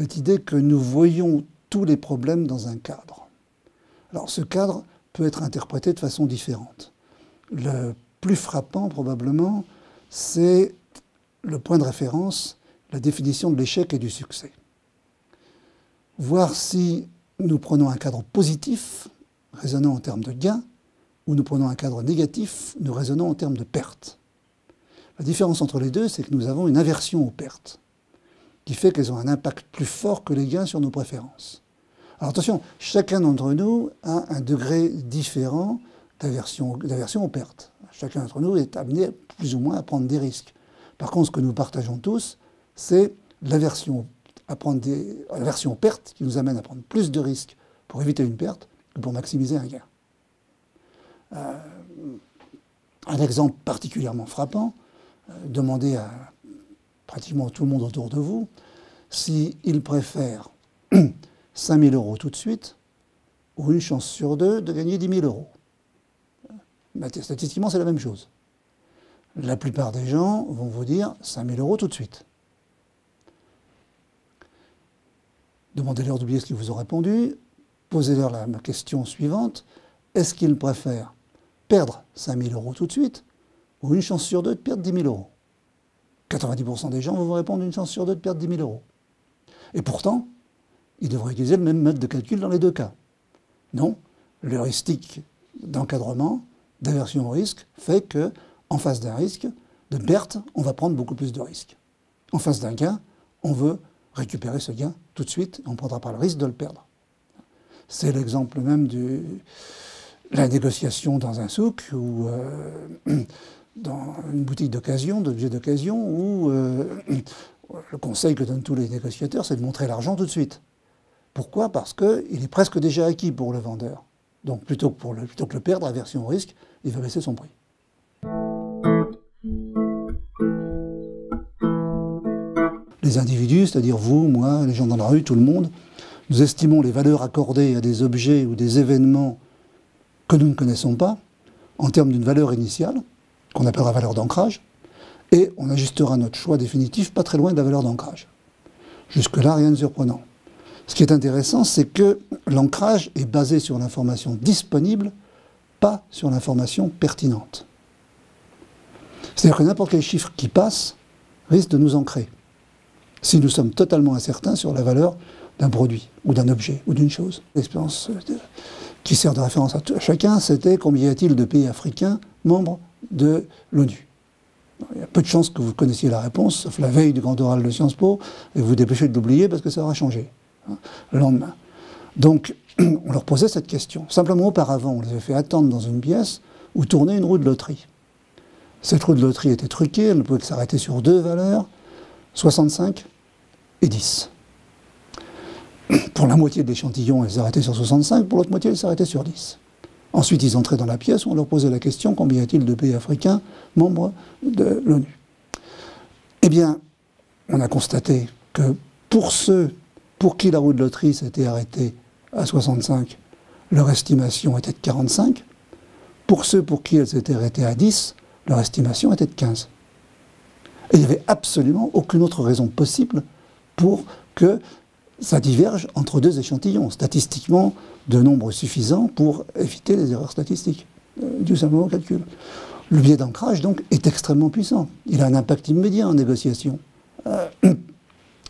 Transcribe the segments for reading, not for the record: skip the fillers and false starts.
cette idée que nous voyons tous les problèmes dans un cadre. Alors ce cadre peut être interprété de façon différente. Le plus frappant probablement, c'est le point de référence, la définition de l'échec et du succès. Voir si nous prenons un cadre positif, raisonnant en termes de gains, ou nous prenons un cadre négatif, nous raisonnons en termes de pertes. La différence entre les deux, c'est que nous avons une aversion aux pertes, qui fait qu'elles ont un impact plus fort que les gains sur nos préférences. Alors attention, chacun d'entre nous a un degré différent d'aversion aux pertes. Chacun d'entre nous est amené plus ou moins à prendre des risques. Par contre, ce que nous partageons tous, c'est l'aversion aux pertes qui nous amène à prendre plus de risques pour éviter une perte que pour maximiser un gain. Un exemple particulièrement frappant, demandez à pratiquement tout le monde autour de vous s'il préfère 5 000 € tout de suite ou une chance sur deux de gagner 10 000 €. Statistiquement, c'est la même chose. La plupart des gens vont vous dire 5 000 € tout de suite. Demandez-leur d'oublier ce qu'ils vous ont répondu, posez-leur la question suivante, est-ce qu'ils préfèrent perdre 5 000 € tout de suite ou une chance sur deux de perdre 10 000 €? 90% des gens vont vous répondre une chance sur deux de perdre 10 000 €. Et pourtant, ils devraient utiliser le même mode de calcul dans les deux cas. Non, l'heuristique d'encadrement, d'aversion au risque, fait qu'en face d'un risque, de perte, on va prendre beaucoup plus de risques. En face d'un gain, on veut récupérer ce gain tout de suite, et on ne prendra pas le risque de le perdre. C'est l'exemple même de la négociation dans un souk ou dans une boutique d'occasion, d'objets d'occasion, où le conseil que donnent tous les négociateurs, c'est de montrer l'argent tout de suite. Pourquoi? Parce qu'il est presque déjà acquis pour le vendeur. Donc plutôt que le perdre, aversion au risque, il va baisser son prix. Les individus, c'est-à-dire vous, moi, les gens dans la rue, tout le monde, nous estimons les valeurs accordées à des objets ou des événements que nous ne connaissons pas, en termes d'une valeur initiale, qu'on appellera valeur d'ancrage, et on ajustera notre choix définitif pas très loin de la valeur d'ancrage. Jusque-là, rien de surprenant. Ce qui est intéressant, c'est que l'ancrage est basé sur l'information disponible, pas sur l'information pertinente. C'est-à-dire que n'importe quel chiffre qui passe risque de nous ancrer, si nous sommes totalement incertains sur la valeur d'un produit, ou d'un objet, ou d'une chose. L'expérience qui sert de référence à chacun, c'était combien y a-t-il de pays africains membres de l'ONU. Il y a peu de chances que vous connaissiez la réponse, sauf la veille du grand oral de Sciences Po, et vous vous dépêchez de l'oublier parce que ça aura changé le lendemain. Donc, on leur posait cette question. Simplement, auparavant, on les avait fait attendre dans une pièce où tournait une roue de loterie. Cette roue de loterie était truquée, elle ne pouvait que s'arrêter sur deux valeurs, 65 et 10. Pour la moitié de l'échantillon, elle s'arrêtait sur 65, pour l'autre moitié, elle s'arrêtait sur 10. Ensuite, ils entraient dans la pièce où on leur posait la question, combien y a-t-il de pays africains membres de l'ONU? Eh bien, on a constaté que pour ceux pour qui la roue de loterie s'était arrêtée à 65, leur estimation était de 45. Pour ceux pour qui elle s'était arrêtée à 10, leur estimation était de 15. Et il n'y avait absolument aucune autre raison possible pour que ça diverge entre deux échantillons, statistiquement de nombre suffisant pour éviter les erreurs statistiques, dû simplement au calcul. Le biais d'ancrage, donc, est extrêmement puissant. Il a un impact immédiat en négociation. À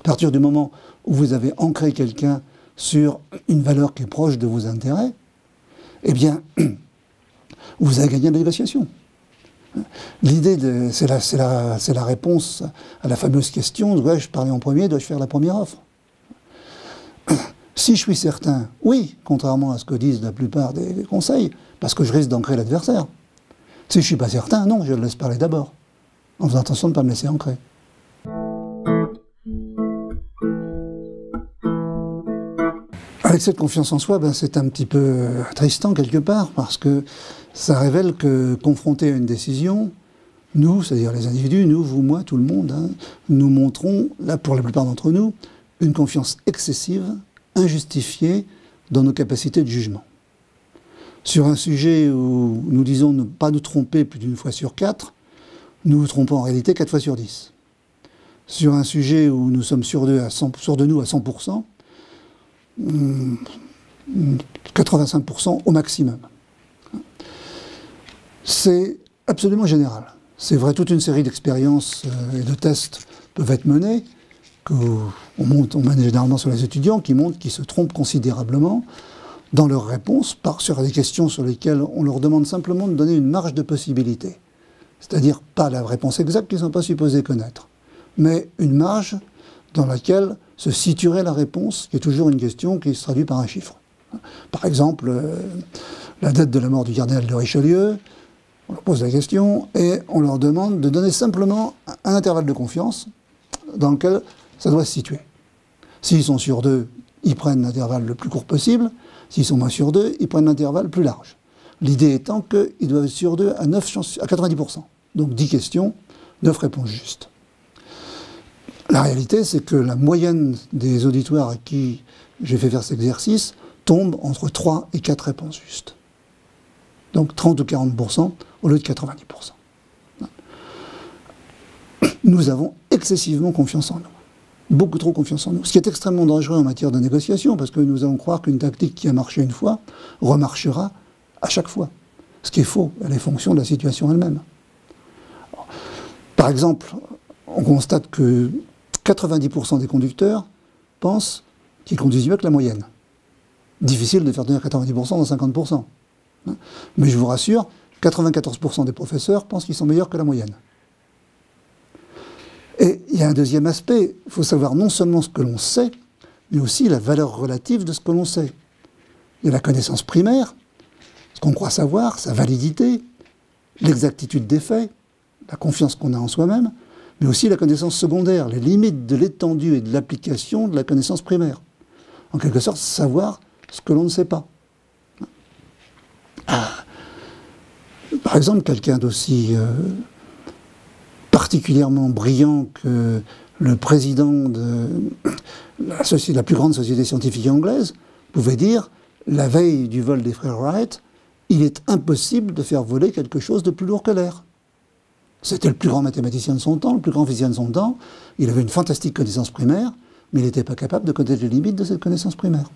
partir du moment où vous avez ancré quelqu'un sur une valeur qui est proche de vos intérêts, eh bien, vous avez gagné la négociation. L'idée, c'est la réponse à la fameuse question, dois-je parler en premier, dois-je faire la première offre? Si je suis certain, oui, contrairement à ce que disent la plupart des conseils, parce que je risque d'ancrer l'adversaire. Si je ne suis pas certain, non, je le laisse parler d'abord, en faisant attention de ne pas me laisser ancrer. Avec cette confiance en soi, ben, c'est un petit peu attristant quelque part, parce que ça révèle que, confrontés à une décision, nous, c'est-à-dire les individus, nous, vous, moi, tout le monde, hein, nous montrons, là pour la plupart d'entre nous, une confiance excessive, injustifiée dans nos capacités de jugement. Sur un sujet où nous disons ne pas nous tromper plus d'une fois sur 4, nous nous trompons en réalité 4 fois sur 10. sur un sujet où nous sommes sûrs de nous à 100%, 85% au maximum. C'est absolument général. C'est vrai, toute une série d'expériences et de tests peuvent être menés, qu'on mène généralement sur les étudiants, qui montrent qu'ils se trompent considérablement dans leurs réponses sur des questions sur lesquelles on leur demande simplement de donner une marge de possibilité. C'est-à-dire pas la réponse exacte qu'ils ne sont pas supposés connaître, mais une marge dans laquelle se situerait la réponse, qui est toujours une question qui se traduit par un chiffre. Par exemple, la date de la mort du cardinal de Richelieu, on leur pose la question et on leur demande de donner simplement un intervalle de confiance dans lequel ça doit se situer. S'ils sont sûrs d'eux, ils prennent l'intervalle le plus court possible. S'ils sont moins sûrs d'eux, ils prennent l'intervalle plus large. L'idée étant qu'ils doivent être sûrs d'eux à 90%. Donc 10 questions, 9 réponses justes. La réalité, c'est que la moyenne des auditoires à qui j'ai fait faire cet exercice tombe entre 3 et 4 réponses justes. Donc 30 ou 40% au lieu de 90%. Nous avons excessivement confiance en nous. Beaucoup trop confiance en nous. Ce qui est extrêmement dangereux en matière de négociation, parce que nous allons croire qu'une tactique qui a marché une fois remarchera à chaque fois. Ce qui est faux, elle est fonction de la situation elle-même. Par exemple, on constate que 90% des conducteurs pensent qu'ils conduisent mieux que la moyenne. Difficile de faire tenir 90% dans 50%. Mais je vous rassure, 94% des professeurs pensent qu'ils sont meilleurs que la moyenne. Et il y a un deuxième aspect, il faut savoir non seulement ce que l'on sait, mais aussi la valeur relative de ce que l'on sait. Il y a la connaissance primaire, ce qu'on croit savoir, sa validité, l'exactitude des faits, la confiance qu'on a en soi-même, mais aussi la connaissance secondaire, les limites de l'étendue et de l'application de la connaissance primaire. En quelque sorte, savoir ce que l'on ne sait pas. Par exemple, quelqu'un d'aussi particulièrement brillant que le président de la plus grande société scientifique anglaise pouvait dire, la veille du vol des frères Wright, il est impossible de faire voler quelque chose de plus lourd que l'air. C'était le plus grand mathématicien de son temps, le plus grand physicien de son temps. Il avait une fantastique connaissance primaire, mais il n'était pas capable de connaître les limites de cette connaissance primaire.